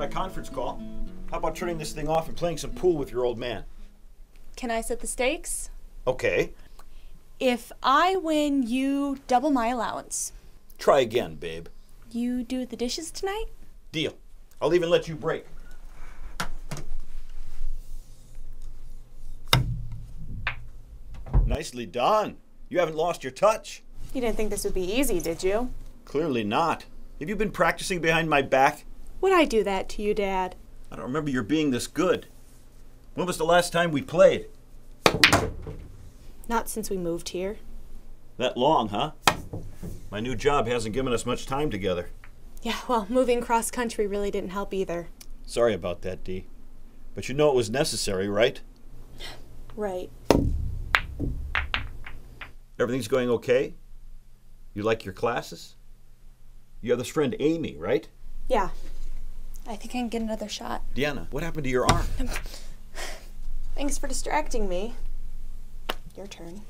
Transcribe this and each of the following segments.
my conference call. How about turning this thing off and playing some pool with your old man? Can I set the stakes? Okay. If I win, you double my allowance. Try again, babe. You do the dishes tonight? Deal. I'll even let you break. Nicely done. You haven't lost your touch. You didn't think this would be easy, did you? Clearly not. Have you been practicing behind my back? Would I do that to you, Dad? I don't remember your being this good. When was the last time we played? Not since we moved here. That long, huh? My new job hasn't given us much time together. Yeah, well, moving cross country really didn't help either. Sorry about that, Dee. But you know it was necessary, right? Right. Everything's going okay? You like your classes? You have this friend Amy, right? Yeah. I think I can get another shot. Deanna, what happened to your arm? Thanks for distracting me. Your turn.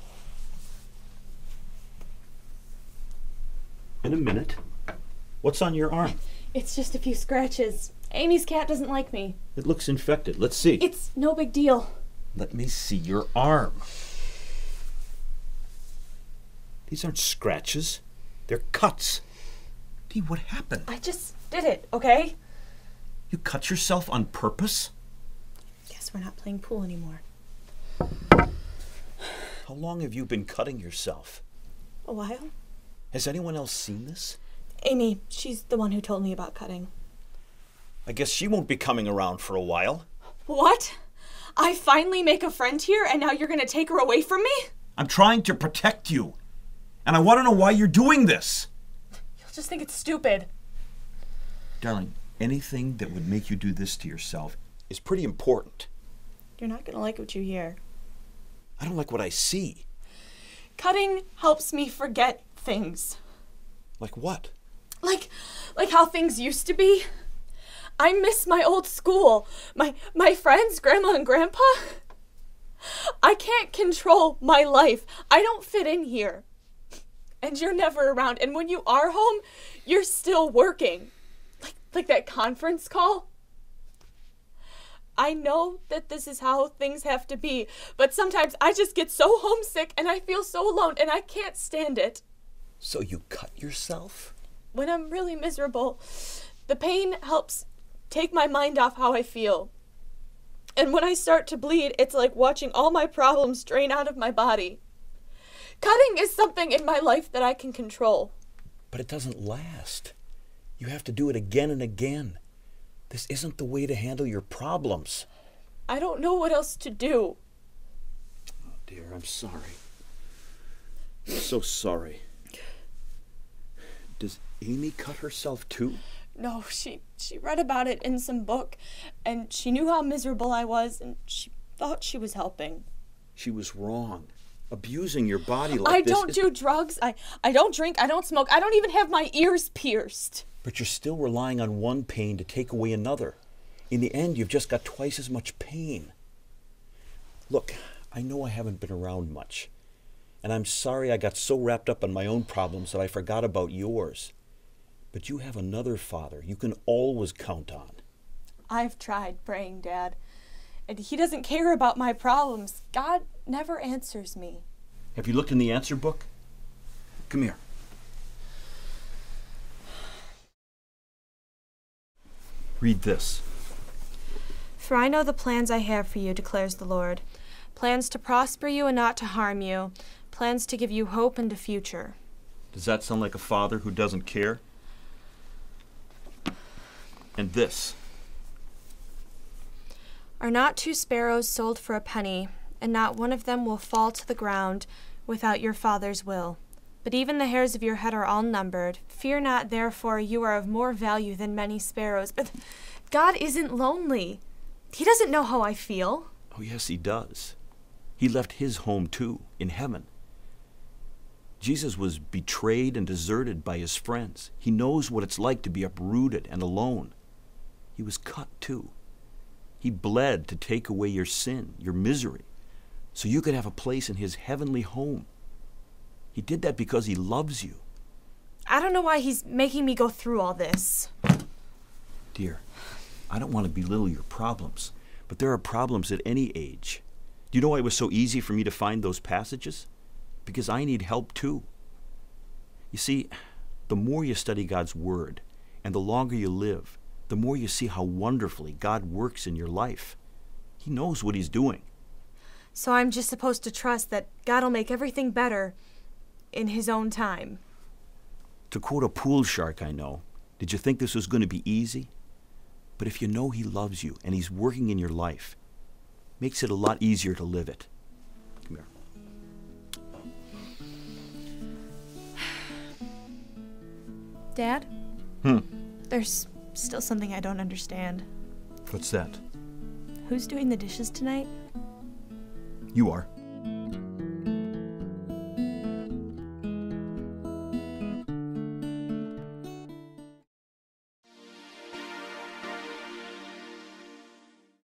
In a minute. What's on your arm? It's just a few scratches. Amy's cat doesn't like me. It looks infected. Let's see. It's no big deal. Let me see your arm. These aren't scratches. They're cuts. Dee, what happened? I just did it, okay? You cut yourself on purpose? Guess we're not playing pool anymore. How long have you been cutting yourself? A while. Has anyone else seen this? Amy, she's the one who told me about cutting. I guess she won't be coming around for a while. What? I finally make a friend here and now you're gonna take her away from me? I'm trying to protect you. And I want to know why you're doing this. You'll just think it's stupid. Darling, anything that would make you do this to yourself is pretty important. You're not gonna like what you hear. I don't like what I see. Cutting helps me forget things. Like what? Like how things used to be. I miss my old school, my friends, Grandma and Grandpa. I can't control my life. I don't fit in here. And you're never around. And when you are home, you're still working. Like that conference call. I know that this is how things have to be, but sometimes I just get so homesick and I feel so alone and I can't stand it. So you cut yourself? When I'm really miserable, the pain helps take my mind off how I feel. And when I start to bleed, it's like watching all my problems drain out of my body. Cutting is something in my life that I can control. But it doesn't last. You have to do it again and again. This isn't the way to handle your problems. I don't know what else to do. Oh dear, I'm sorry. I'm so sorry. Does Amy cut herself too? No, she read about it in some book, and she knew how miserable I was, and she thought she was helping. She was wrong. Abusing your body like I this. don't do drugs. I don't drink. I don't smoke. I don't even have my ears pierced. But you're still relying on one pain to take away another. In the end, you've just got twice as much pain. Look, I know I haven't been around much. And I'm sorry I got so wrapped up in my own problems that I forgot about yours. But you have another father you can always count on. I've tried praying, Dad. And he doesn't care about my problems. God never answers me. Have you looked in the answer book? Come here. Read this. For I know the plans I have for you, declares the Lord. Plans to prosper you and not to harm you. Plans to give you hope and a future. Does that sound like a father who doesn't care? And this. Are not two sparrows sold for a penny, and not one of them will fall to the ground without your Father's will. But even the hairs of your head are all numbered. Fear not, therefore, you are of more value than many sparrows. But God isn't lonely. He doesn't know how I feel. Oh, yes, he does. He left his home, too, in heaven. Jesus was betrayed and deserted by his friends. He knows what it's like to be uprooted and alone. He was cut, too. He bled to take away your sin, your misery, so you could have a place in his heavenly home. He did that because he loves you. I don't know why he's making me go through all this. Dear, I don't want to belittle your problems, but there are problems at any age. Do you know why it was so easy for me to find those passages? Because I need help too. You see, the more you study God's Word and the longer you live, the more you see how wonderfully God works in your life. He knows what He's doing. So I'm just supposed to trust that God will make everything better in His own time. To quote a pool shark I know, did you think this was going to be easy? But if you know He loves you and He's working in your life, makes it a lot easier to live it. Come here. Dad? There's still something I don't understand. What's that? Who's doing the dishes tonight? You are.